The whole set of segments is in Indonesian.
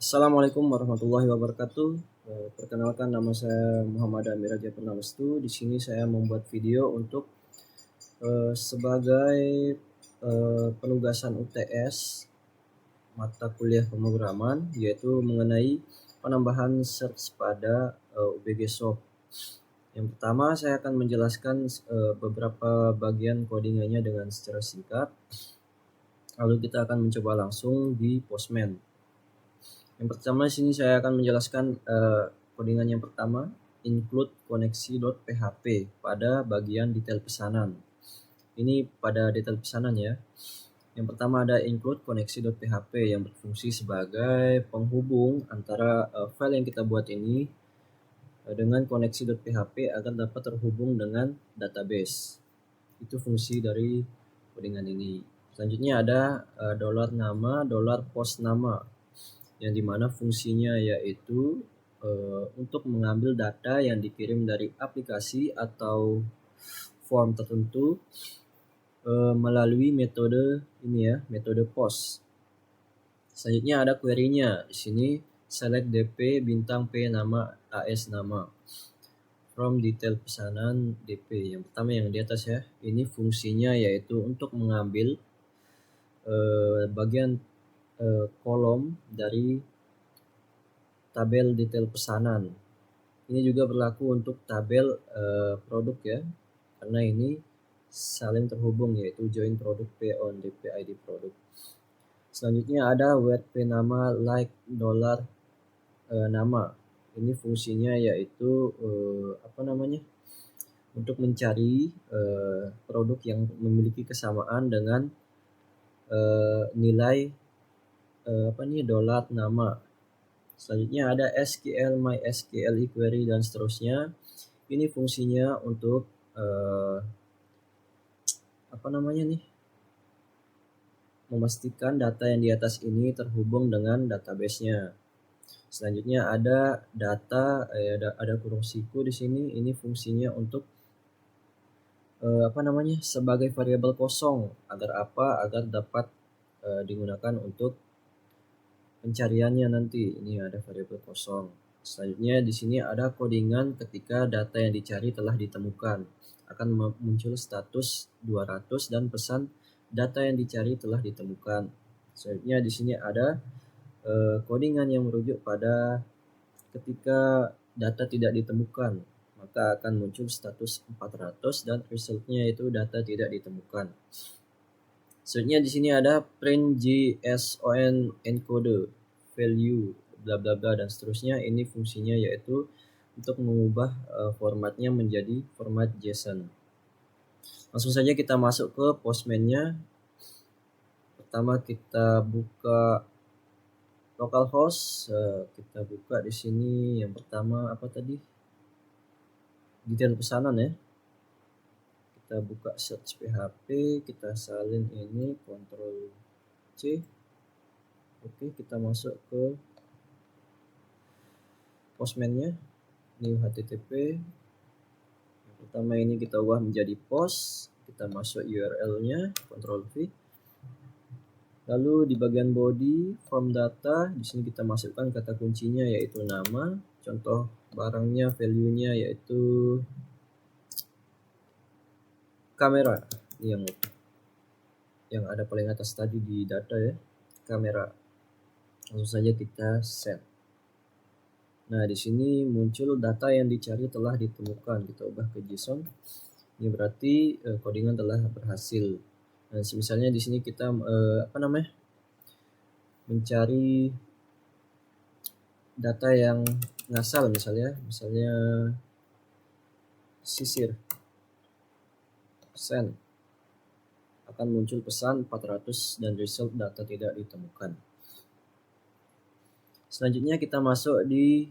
Assalamualaikum warahmatullahi wabarakatuh. Perkenalkan, nama saya Muhammad Amir Raja Purnawestu. Di sini saya membuat video untuk sebagai penugasan UTS mata kuliah pemrograman, yaitu mengenai penambahan search pada UBG Shop. Yang pertama, saya akan menjelaskan beberapa bagian codingannya dengan secara singkat. Lalu kita akan mencoba langsung di Postman. Yang pertama, di sini saya akan menjelaskan codingan yang pertama, include koneksi.php pada bagian detail pesanan. Ini pada detail pesanan ya. Yang pertama ada include koneksi.php yang berfungsi sebagai penghubung antara file yang kita buat ini dengan koneksi.php agar dapat terhubung dengan database. Itu fungsi dari codingan ini. Selanjutnya ada $nama, $post nama, yang dimana fungsinya yaitu untuk mengambil data yang dikirim dari aplikasi atau form tertentu melalui metode ini ya, metode post. Selanjutnya ada query-nya. Di sini select DP bintang P nama AS nama from detail pesanan DP. Yang pertama yang di atas ya. Ini fungsinya yaitu untuk mengambil bagian kolom dari tabel detail pesanan. Ini juga berlaku untuk tabel produk ya, karena ini saling terhubung yaitu join produk P on DP ID produk. Selanjutnya ada where P nama like $nama. Ini fungsinya yaitu untuk mencari produk yang memiliki kesamaan dengan nilai $nama. Selanjutnya ada SQL, MySQL, query dan seterusnya. Ini fungsinya untuk memastikan data yang di atas ini terhubung dengan database-nya. Selanjutnya ada data, ada kurung siku di sini. Ini fungsinya untuk sebagai variabel kosong. Agar apa? Agar dapat digunakan untuk pencariannya nanti. Ini ada variabel kosong. Selanjutnya di sini ada codingan ketika data yang dicari telah ditemukan. Akan muncul status 200 dan pesan data yang dicari telah ditemukan. Selanjutnya di sini ada codingan yang merujuk pada ketika data tidak ditemukan, maka akan muncul status 400 dan resultnya itu data tidak ditemukan. Selanjutnya di sini ada print JSON encode value bla bla bla dan seterusnya. Ini fungsinya yaitu untuk mengubah formatnya menjadi format JSON. Langsung saja kita masuk ke Postman-nya. Pertama kita buka localhost, kita buka di sini yang pertama detail pesanan ya. Kita buka search PHP, kita salin ini Ctrl C. Oke, kita masuk ke Postman-nya, new HTTP. Yang pertama ini kita ubah menjadi post, kita masuk URL-nya, Ctrl V. Lalu di bagian body form data, di sini kita masukkan kata kuncinya yaitu nama, contoh barangnya, value-nya yaitu kamera, yang ada paling atas tadi di data ya, kamera. Langsung saja kita set. Nah, di sini muncul data yang dicari telah ditemukan. Kita ubah ke JSON. Ini berarti codingan telah berhasil. Nah, misalnya di sini kita mencari data yang ngasal misalnya sisir, send, akan muncul pesan 400 dan result data tidak ditemukan. Selanjutnya kita masuk di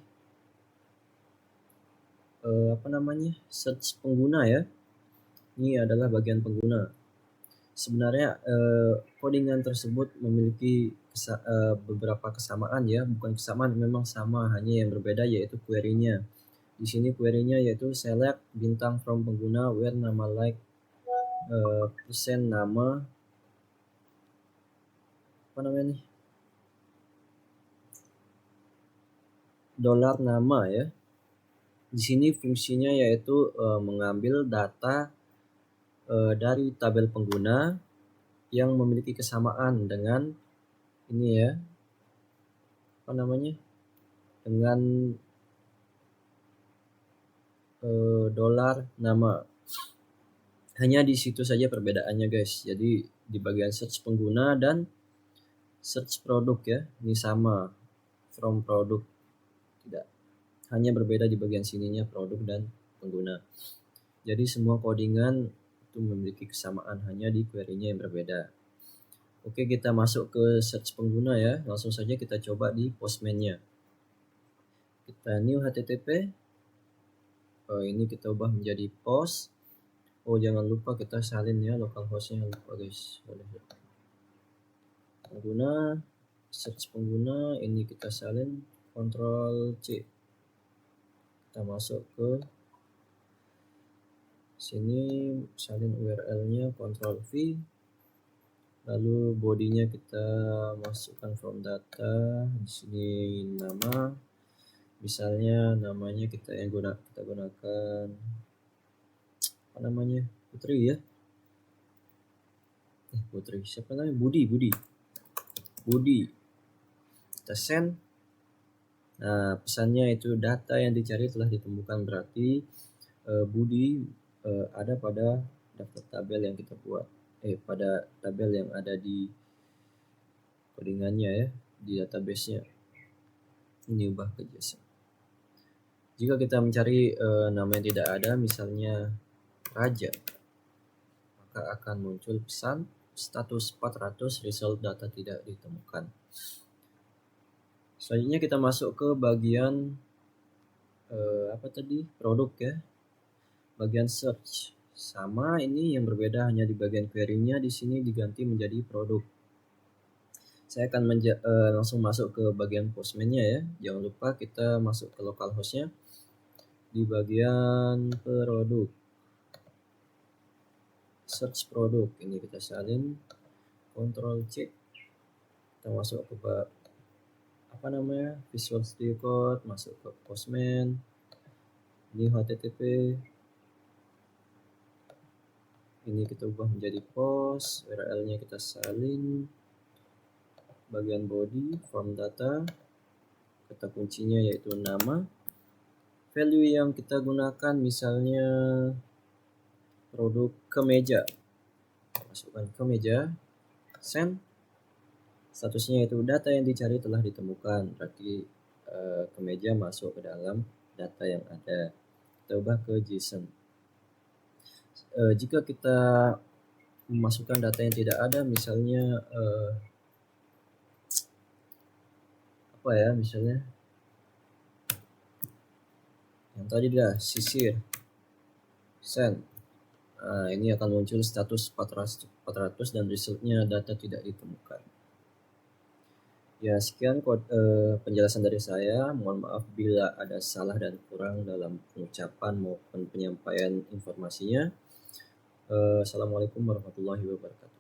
search pengguna ya. Ini adalah bagian pengguna. Sebenarnya codingan tersebut memiliki beberapa kesamaan ya, bukan kesamaan, memang sama, hanya yang berbeda yaitu query-nya. Di sini query-nya yaitu select bintang from pengguna where nama like persen nama dolar nama ya. Di sini fungsinya yaitu mengambil data dari tabel pengguna yang memiliki kesamaan dengan ini ya, dengan dolar nama. Hanya di situ saja perbedaannya guys. Jadi di bagian search pengguna dan search produk ya, ini sama, from produk, tidak, hanya berbeda di bagian sininya produk dan pengguna. Jadi semua codingan itu memiliki kesamaan, hanya di query-nya yang berbeda. Oke, kita masuk ke search pengguna ya. Langsung saja kita coba di Postman-nya. Kita new http. Ini kita ubah menjadi post. Jangan lupa kita salin ya localhost-nya, lupa guys. Pengguna, search pengguna, ini kita salin Ctrl C. Kita masuk ke sini, salin URL-nya Ctrl V. Lalu bodinya kita masukkan from data. Di sini nama, misalnya namanya kita gunakan Putri ya. Putri siapa namanya? Budi. Kita send. Nah, pesannya itu data yang dicari telah ditemukan, berarti Budi ada pada daftar tabel yang kita buat, pada tabel yang ada di codingannya ya, di database-nya. Ini ubah ke JSON. Jika kita mencari nama yang tidak ada, misalnya Raja, maka akan muncul pesan status 400, result data tidak ditemukan. Selanjutnya kita masuk ke bagian produk ya. Bagian search sama, ini yang berbeda hanya di bagian query-nya, di sini diganti menjadi produk. Saya akan langsung masuk ke bagian Postman-nya ya. Jangan lupa kita masuk ke localhost-nya di bagian produk. Search produk, ini kita salin Ctrl C. Kita masuk ke Visual Studio Code, masuk ke Postman, ini http, ini kita ubah menjadi post, URL-nya kita salin bagian body, form data, kata kuncinya yaitu nama, value yang kita gunakan misalnya produk kemeja, masukkan kemeja, send. Statusnya itu data yang dicari telah ditemukan, berarti kemeja masuk ke dalam data yang ada. Kita ubah ke JSON. Jika kita memasukkan data yang tidak ada, misalnya misalnya yang tadi dah sisir, send. Ini akan muncul status 400 dan resultnya data tidak ditemukan. Ya, sekian penjelasan dari saya. Mohon maaf bila ada salah dan kurang dalam pengucapan maupun penyampaian informasinya. Assalamualaikum warahmatullahi wabarakatuh.